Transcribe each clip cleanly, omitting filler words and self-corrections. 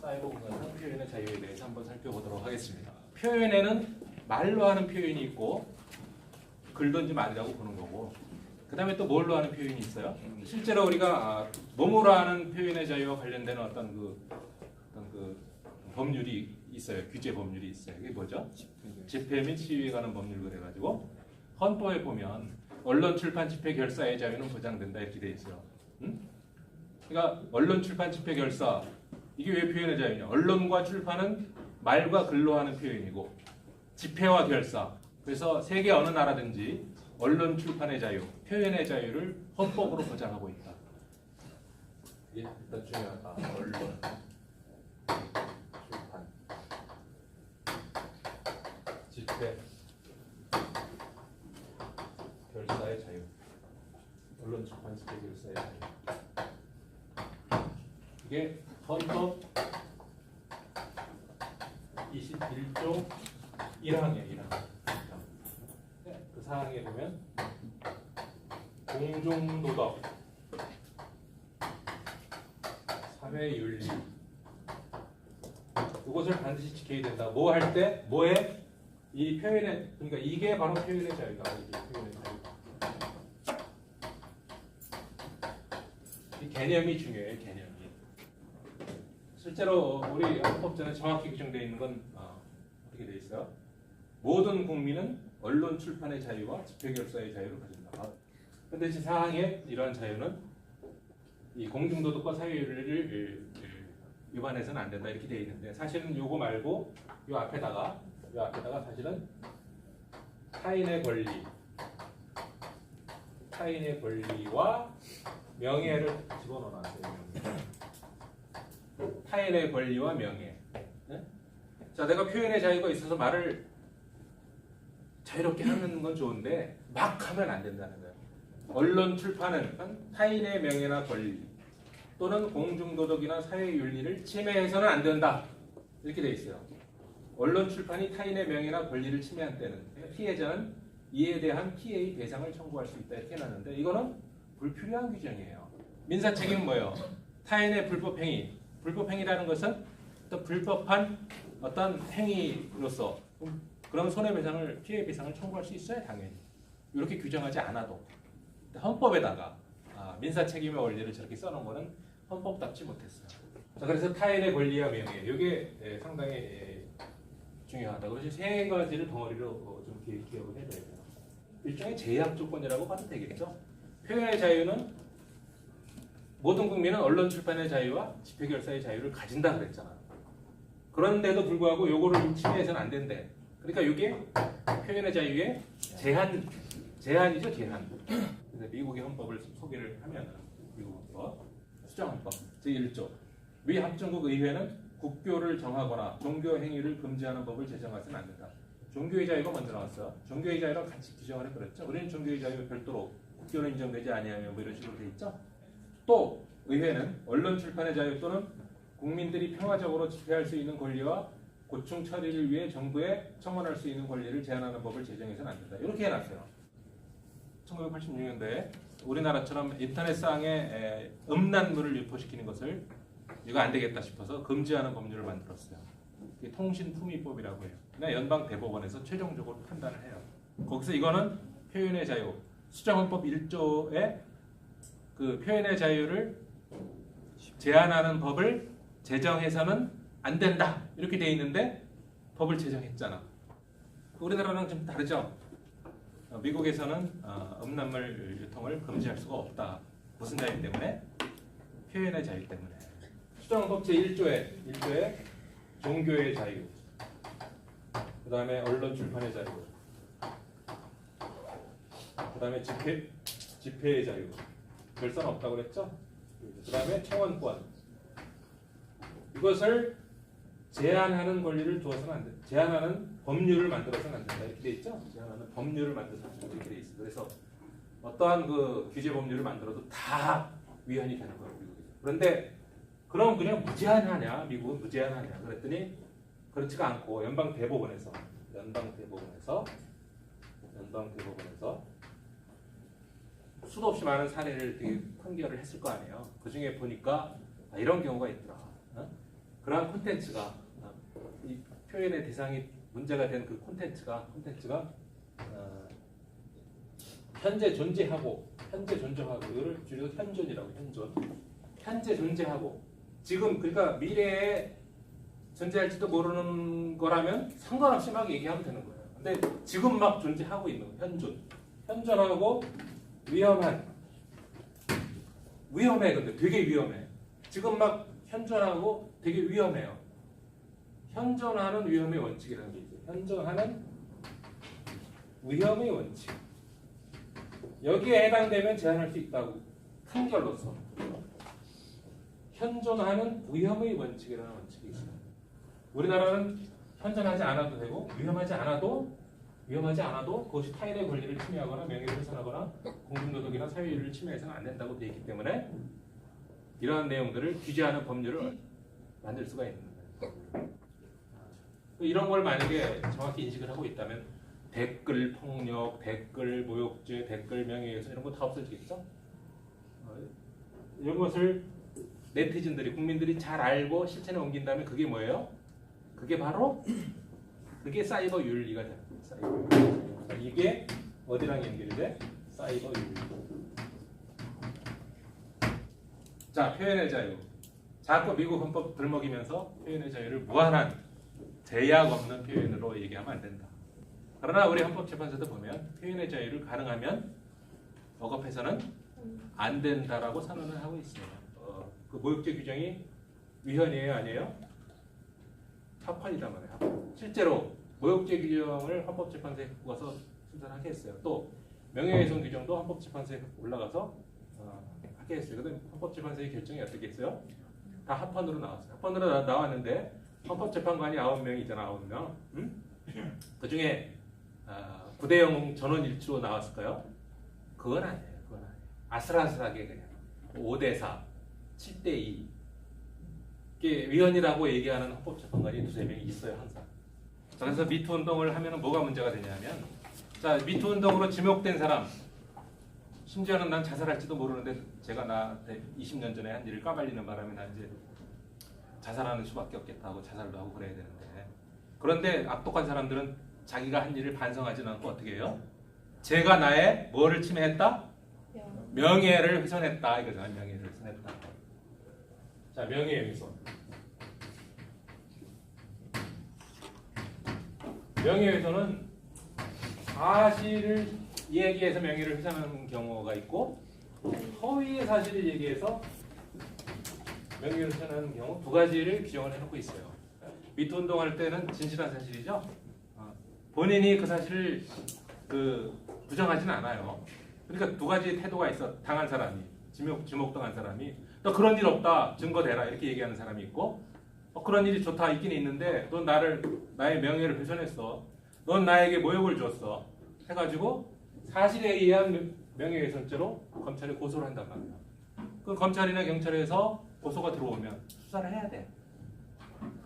사이버 공간상 표현의 자유에 대해서 한번 살펴보도록 하겠습니다. 표현에는 말로 하는 표현이 있고 글든지 말이라고 보는 거고, 그 다음에 또 뭘로 하는 표현이 있어요? 실제로 우리가 몸으로 하는 표현의 자유와 관련된 어떤 그 법률이 있어요. 규제 법률이 있어요. 이게 뭐죠? 집회 및 시위에 관한 법률 그래가지고 헌법에 보면 언론, 출판, 집회, 결사의 자유는 보장된다 이렇게 돼 있어요. 응? 그러니까 언론, 출판, 집회, 결사 이게 왜 표현의 자유냐? 언론과 출판은 말과 글로 하는 표현이고 집회와 결사, 그래서 세계 어느 나라든지 언론, 출판의 자유, 표현의 자유를 헌법으로 보장하고 있다. 이게 일단 중요하다. 언론, 출판, 집회, 결사의 자유. 언론, 출판, 집회, 결사의 자유. 이게 헌법 21조 1항이에요. 1항. 그 사항에 보면 공중도덕, 사회윤리 이것을 반드시 지켜야 된다. 뭐 할 때? 뭐에? 이 표현의, 그러니까 이게 바로 표현의 자유다. 이게 표현의 자유. 이 개념이 중요해요. 개념이. 실제로 우리 헌법전에 정확히 규정되어 있는 건 어떻게 되어 있어요? 모든 국민은 언론, 출판의 자유와 집회, 결사의 자유를 가진다. 그런데 이 사항에 이러한 자유는 이 공중도덕과 사회윤리를 위반해서는 안 된다 이렇게 되어 있는데, 사실은 요거 말고 요 앞에다가 사실은 타인의 권리와 명예를 집어넣어놨어요. 타인의 권리와 명예. 네? 자, 내가 표현의 자유가 있어서 말을 자유롭게 하는 건 좋은데 막 하면 안 된다는 거예요. 언론, 출판은 타인의 명예나 권리 또는 공중도덕이나 사회윤리를 침해해서는 안 된다. 이렇게 돼 있어요. 언론, 출판이 타인의 명예나 권리를 침해한 때는 피해자는 이에 대한 피해의 배상을 청구할 수 있다 이렇게 해놨는데, 이거는 불필요한 규정이에요. 민사책임은 뭐예요? 타인의 불법행위. 불법행위라는 것은 또 불법한 어떤 행위로서 그런 손해배상을, 피해배상을 청구할 수 있어요. 당연히. 이렇게 규정하지 않아도. 헌법에다가 민사책임의 원리를 저렇게 써놓은 거는 헌법답지 못했어요. 자, 그래서 타인의 권리와 명예, 이게 상당히 중요하다. 그래서 세 가지를 덩어리로 좀 기억을 해줘야 돼요. 일종의 제약 조건이라고 봐도 되겠죠. 표현의 자유는 모든 국민은 언론, 출판의 자유와 집회, 결사의 자유를 가진다 그랬잖아. 그런데도 불구하고 요거를 침해해서는 안 된대. 그러니까 이게 표현의 자유의 제한이죠, 제한. 그래서 미국의 헌법을 소개를 하면, 미국 헌법, 수정헌법 제1조, 미 합중국 의회는 국교를 정하거나 종교 행위를 금지하는 법을 제정하지는 않는다. 종교의 자유가 먼저 나왔어. 종교의 자유랑 같이 규정을 해버렸죠. 우리는 종교의 자유가 별도로 국교는 인정되지 아니하며 뭐 이런 식으로 돼 있죠. 또 의회는 언론, 출판의 자유 또는 국민들이 평화적으로 집회할 수 있는 권리와 고충 처리를 위해 정부에 청원할 수 있는 권리를 제한하는 법을 제정해서는 안 된다. 이렇게 해놨어요. 1986년도에 우리나라처럼 인터넷상에 음란물을 유포시키는 것을 이거 안 되겠다 싶어서 금지하는 법률을 만들었어요. 이게 통신품위법이라고 해요. 그냥 연방대법원에서 최종적으로 판단을 해요. 거기서 이거는 표현의 자유, 수정헌법 1조에 그 표현의 자유를 제한하는 법을 제정해서는 안 된다 이렇게 돼 있는데 법을 제정했잖아. 우리나라랑 좀 다르죠. 미국에서는 음란물 유통을 금지할 수가 없다. 무슨 자유 때문에? 표현의 자유 때문에. 수정헌법 제1조에 종교의 자유, 그 다음에 언론, 출판의 자유, 그 다음에 집회의 자유, 결사는 없다고 그랬죠? 그 다음에 청원권, 이것을 제한하는 권리를 두어서는 안 된다. 제한하는 법률을 만들어서는 안 된다. 이렇게 돼 있죠? 제한하는 법률을 만들어서는 안 된다. 이렇게 돼 있어. 그래서 어떠한 그 규제 법률을 만들어도 다 위헌이 되는 거예요, 미국에서. 그런데 그럼 그냥 무제한하냐? 미국은 무제한하냐? 그랬더니 그렇지가 않고 연방대법원에서 수도 없이 많은 사례를 되게 판결을 했을 거 아니에요. 그 중에 보니까 이런 경우가 있더라. 그러한 콘텐츠가 이 표현의 대상이 문제가 된 그 콘텐츠가 현재 존재하고 이거를 줄여서 현존이라고 현재 존재하고 지금 그러니까 미래에 존재할지도 모르는 거라면 상관없이 막 얘기하면 되는 거예요. 근데 지금 막 존재하고 있는 거 현존하고 위험해. 근데 되게 위험해. 지금 막 현존하고 되게 위험해요. 현존하는 위험의 원칙이라는 게 있어요. 현존하는 위험의 원칙. 여기에 해당되면 제한할 수 있다고 판결로서 현존하는 위험의 원칙이라는 원칙이 있어요. 우리나라는 현존하지 않아도 되고 위험하지 않아도 그것이 타인의 권리를 침해하거나 명예를 훼손하거나 공중도덕이나 사회율을 침해해서는 안 된다고 되어 있기 때문에 이러한 내용들을 규제하는 법률을 만들 수가 있는 거예요. 이런 걸 만약에 정확히 인식을 하고 있다면 댓글 폭력, 댓글 모욕죄, 댓글 명예훼손 이런 거 다 없어지겠죠? 이런 것을 네티즌들이 국민들이 잘 알고 실천에 옮긴다면 그게 뭐예요? 그게 바로 사이버 윤리가 되는 거예요. 사이버 윤리. 이게 어디랑 연결이 돼? 사이버 윤리. 자, 표현의 자유. 자꾸 미국 헌법 들먹이면서 표현의 자유를 무한한 제약 없는 표현으로 얘기하면 안 된다. 그러나 우리 헌법재판소도 보면 표현의 자유를 가능하면 억압해서는 안 된다라고 선언을 하고 있어요. 그 모욕죄 규정이 위헌이에요, 아니에요? 합헌이란 말이에요. 합헌. 실제로 모욕죄 규정을 헌법재판소에 갖고 가서 심사하게 했어요. 또 명예훼손 규정도 헌법재판소에 올라가서 하게 했어요. 그런데 헌법재판소의 결정이 어떻게 했어요? 다 합헌으로 나왔어요. 합헌으로 나왔는데 헌법재판관이 9명이 있잖아, 9명. 응? 그 중에 9대0 전원일치로 나왔을까요? 그건 아니에요. 아슬아슬하게 그냥 5대4, 7대2 이게 위헌이라고 얘기하는 헌법재판관이 2~3명이 있어요, 항상. 자, 그래서 미투 운동을 하면 뭐가 문제가 되냐면, 자, 미투 운동으로 지목된 사람, 심지어는 난 자살할지도 모르는데 제가 나 20년 전에 한 일을 까발리는 바람에 나 이제 자살하는 수밖에 없겠다 하고 자살도 하고 그래야 되는데, 그런데 악독한 사람들은 자기가 한 일을 반성하지 않고 어떻게 해요? 제가 나의 뭐를 침해했다? 명예를 훼손했다 이거잖아요. 명예를 훼손했다. 자, 명예훼손. 명예훼손은 사실을 얘기해서 명예를 훼손하는 경우가 있고 허위의 사실을 얘기해서 명예를 훼손하는 경우 두 가지를 규정을 해놓고 있어요. 미투 운동할 때는 진실한 사실이죠. 본인이 그 사실을 부정하지는 않아요. 그러니까 두 가지 태도가 있어. 당한 사람이, 지목당한 사람이 너 그런 일 없다, 증거 대라 이렇게 얘기하는 사람이 있고, 그런 일이 좋다 있긴 있는데 넌 나의 명예를 훼손했어. 넌 나에게 모욕을 줬어. 해가지고 사실에 의한 명예훼손죄로 검찰에 고소를 한단 말이야. 그 검찰이나 경찰에서 고소가 들어오면 수사를 해야 돼.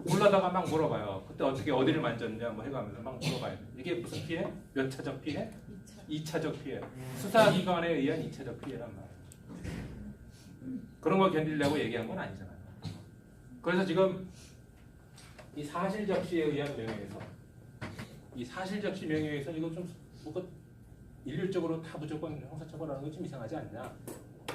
몰라다가 막 물어봐요. 그때 어떻게 어디를 만졌냐 뭐 해가면서 막 물어봐요. 이게 무슨 피해? 몇 차적 피해? 2차적 피해. 수사기관에 의한 2차적 피해란 말이에요. 그런 걸 견디려고 얘기한 건 아니잖아요. 그래서 지금 이 사실적시에 의한 명예훼손, 이 사실적시 명예훼손 이거 좀 뭐가 일률적으로 다 무조건 형사처벌하는 거 좀 이상하지 않냐?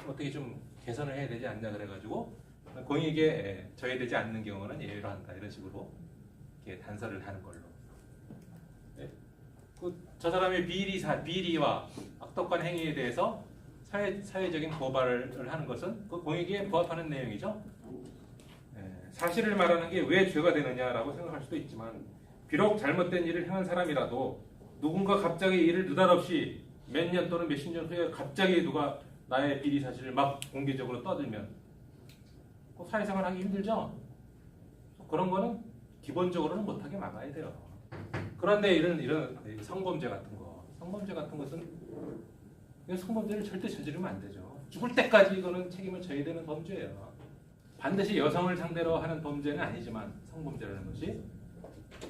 어떻게 좀 개선을 해야 되지 않냐 그래가지고 공익에 저해되지 않는 경우는 예외로 한다 이런 식으로 이렇게 단서를 하는 걸로. 네? 저 사람의 비리와 악독한 행위에 대해서 사회적인 고발을 하는 것은 그 공익에 부합하는 내용이죠. 사실을 말하는 게 왜 죄가 되느냐라고 생각할 수도 있지만 비록 잘못된 일을 행한 사람이라도 누군가 갑자기 일을 느닷없이 몇 년 또는 몇십 년 후에 갑자기 누가 나의 비리 사실을 막 공개적으로 떠들면 사회생활 하기 힘들죠. 그런 거는 기본적으로는 못하게 막아야 돼요. 그런데 이런 성범죄 같은 것은 성범죄를 절대 저지르면 안 되죠. 죽을 때까지 이거는 책임을 져야 되는 범죄예요. 반드시 여성을 상대로 하는 범죄는 아니지만 성범죄라는 것이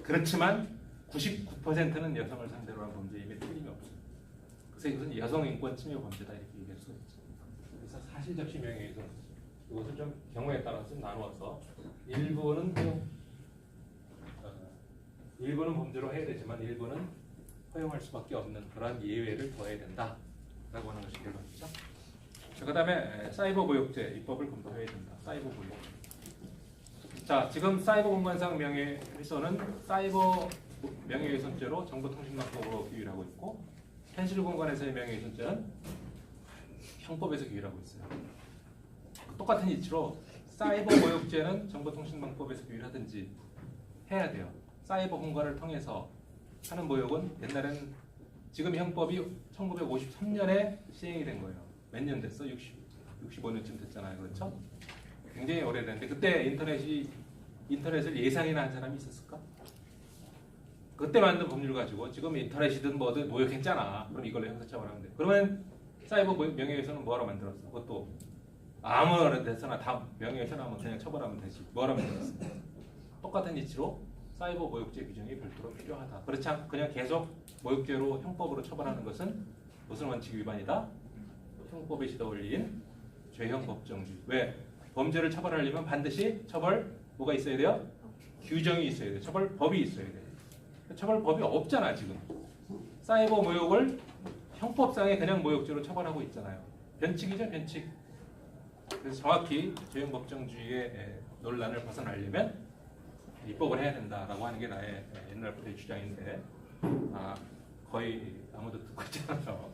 그렇지만 99%는 여성을 상대로 하는 범죄임에 틀림이 없어요. 그래서 이것은 여성 인권 침해 범죄다 이렇게 얘기할 수 사실적시 명예훼손. 이것을 좀 경우에 따라서 좀 나누어서 일부는 일부는 범죄로 해야 되지만 일부는 허용할 수밖에 없는 그러한 예외를 더해야 된다라고 하는 것이 결론이죠. 그 다음에 사이버 모욕죄 입법을 검토해야 된다. 사이버 모욕. 자, 지금 사이버 공간상 명예훼손은 사이버 명예훼손죄로 정보통신망법으로 규율하고 있고, 현실 공간에서의 명예훼손죄는 형법에서 규율하고 있어요. 똑같은 이치로 사이버 모욕죄는 정보통신망법에서 규율하든지 해야 돼요. 사이버 공간을 통해서 하는 모욕은 옛날에는, 지금 형법이 1953년에 시행이 된 거예요. 몇 년 됐어? 65년쯤 됐잖아요. 그렇죠? 굉장히 오래됐는데 그때 인터넷을 예상이나 한 사람이 있었을까? 그때 만든 법률 가지고 지금 인터넷이든 뭐든 모욕했잖아. 그럼 이걸로 형사처벌하면 돼. 그러면 사이버 명예훼손은 뭐하러 만들었어? 그것도 아무나 됐으나 다 명예훼손하면 그냥 처벌하면 되지. 뭐하러 만들었어? 똑같은 이치로 사이버 모욕죄 규정이 별도로 필요하다. 그렇지 않고 그냥 계속 모욕죄로 형법으로 처벌하는 것은 무슨 원칙 위반이다? 형법에 시도 올린 죄형 법정주의. 왜? 범죄를 처벌하려면 반드시 처벌 뭐가 있어야 돼요? 규정이 있어야 돼요. 처벌법이 있어야 돼요. 처벌법이 없잖아 지금. 사이버 모욕을 형법상에 그냥 모욕죄로 처벌하고 있잖아요. 변칙이죠, 변칙. 그래서 정확히 죄형 법정주의의 논란을 벗어나려면 입법을 해야 된다라고 하는 게 나의 옛날부터의 주장인데, 거의 아무도 듣고 있지 않아서.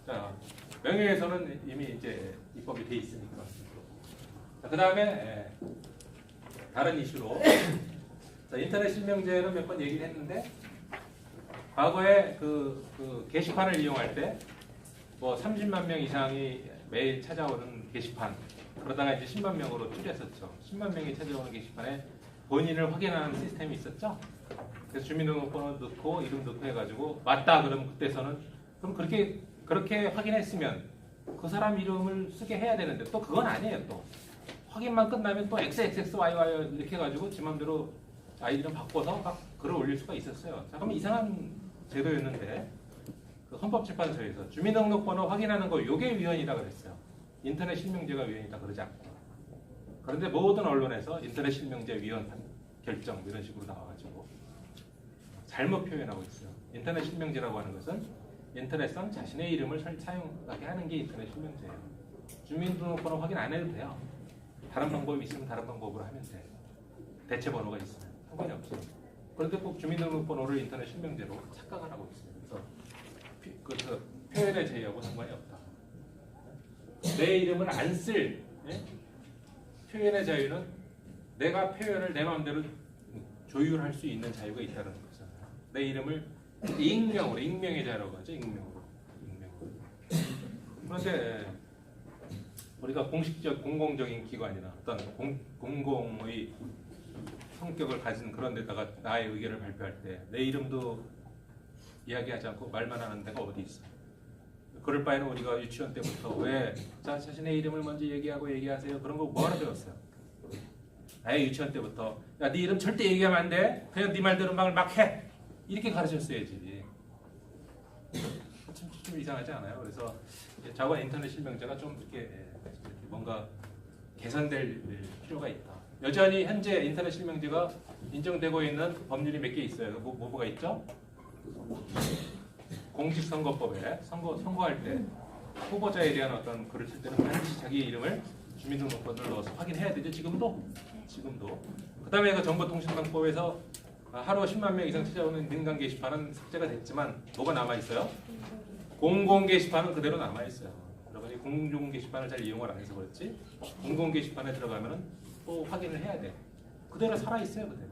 자, 명예훼손은 이미 이제 입법이 돼 있으니까. 그 다음에 다른 이슈로, 자, 인터넷 실명제는 몇 번 얘기를 했는데, 과거에 그 게시판을 이용할 때 뭐 30만 명 이상이 매일 찾아오는 게시판, 그러다가 이제 10만 명으로 줄였었죠. 10만 명이 찾아오는 게시판에 본인을 확인하는 시스템이 있었죠. 그래서 주민등록번호 넣고 이름 넣고 해가지고 맞다 그러면 그때서는 그럼 그렇게 확인했으면 그 사람 이름을 쓰게 해야 되는데, 또 그건 아니에요. 또 확인만 끝나면 또 XXXYY 이렇게 해가지고 지 맘대로 아이 이름 바꿔서 막 글을 올릴 수가 있었어요. 자, 그럼 이상한 제도였는데, 그 헌법재판소에서 주민등록번호 확인하는 거 요게 위헌이다 그랬어요. 인터넷 실명제가 위헌이다 그러지 않고. 그런데 모든 언론에서 인터넷 실명제 위헌 결정 이런 식으로 나와가지고 잘못 표현하고 있어요. 인터넷 실명제라고 하는 것은 인터넷상 자신의 이름을 사용하게 하는 게 인터넷 실명제예요. 주민등록번호 확인 안 해도 돼요. 다른 방법이 있으면 다른 방법으로 하면 돼요. 대체 번호가 있으면 상관이 없어요. 그런데 꼭 주민등록번호를 인터넷 실명제로 착각을 하고 있어요. 그래서 표현의 자유하고 상관이 없다. 내 이름을 안 쓸 표현의 자유는 내가 표현을 내 마음대로 조율할 수 있는 자유가 있다는 거잖아요. 내 이름을 익명으로, 익명의 자유라고 하죠. 익명으로. 그런데 우리가 공식적 공공적인 기관이나 어떤 공공의 성격을 가진 그런 데다가 나의 의견을 발표할 때 내 이름도 이야기하지 않고 말만 하는 데가 어디 있어? 그럴 바에는 우리가 유치원 때부터 왜 자신의 이름을 먼저 얘기하세요. 그런 거 뭐하러 배웠어요? 아예 유치원 때부터 야, 네 이름 절대 얘기하면 안 돼. 그냥 네 말대로 막 해. 이렇게 가르쳤어야지. 좀 이상하지 않아요? 그래서 자원 인터넷 실명제가 좀 이렇게 뭔가 개선될 필요가 있다. 여전히 현재 인터넷 실명제가 인정되고 있는 법률이 몇 개 있어요. 뭐가 있죠? 공직선거법에 선거할 때 후보자에 대한 어떤 글을 쓸 때는 반드시 자기 이름을 주민등록번호를 넣어서 확인해야 되죠. 지금도. 그 다음에 그 정보통신망법에서 하루 10만 명 이상 찾아오는 민간 게시판은 삭제가 됐지만 뭐가 남아있어요? 공공 게시판은 그대로 남아있어요. 여러분이 공공 게시판을 잘 이용을 안 해서 그렇지, 공공 게시판에 들어가면은 또 확인을 해야 돼. 그대로 살아있어요. 그대로.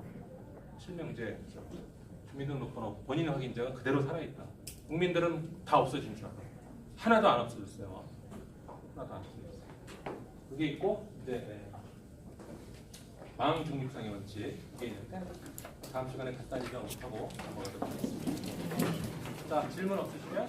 실명제, 주민등록번호, 본인 확인자가 그대로 살아있다. 국민들은 다 없어진 줄 알아. 하나도 안 없어졌어요. 하나도 안 없어졌어요. 그게 있고 이제 마음 중립성의 원칙 그게 있는데, 다음 시간에 갖다 이제 하고 넘어가도록 하겠습니다. 자, 질문 없으시면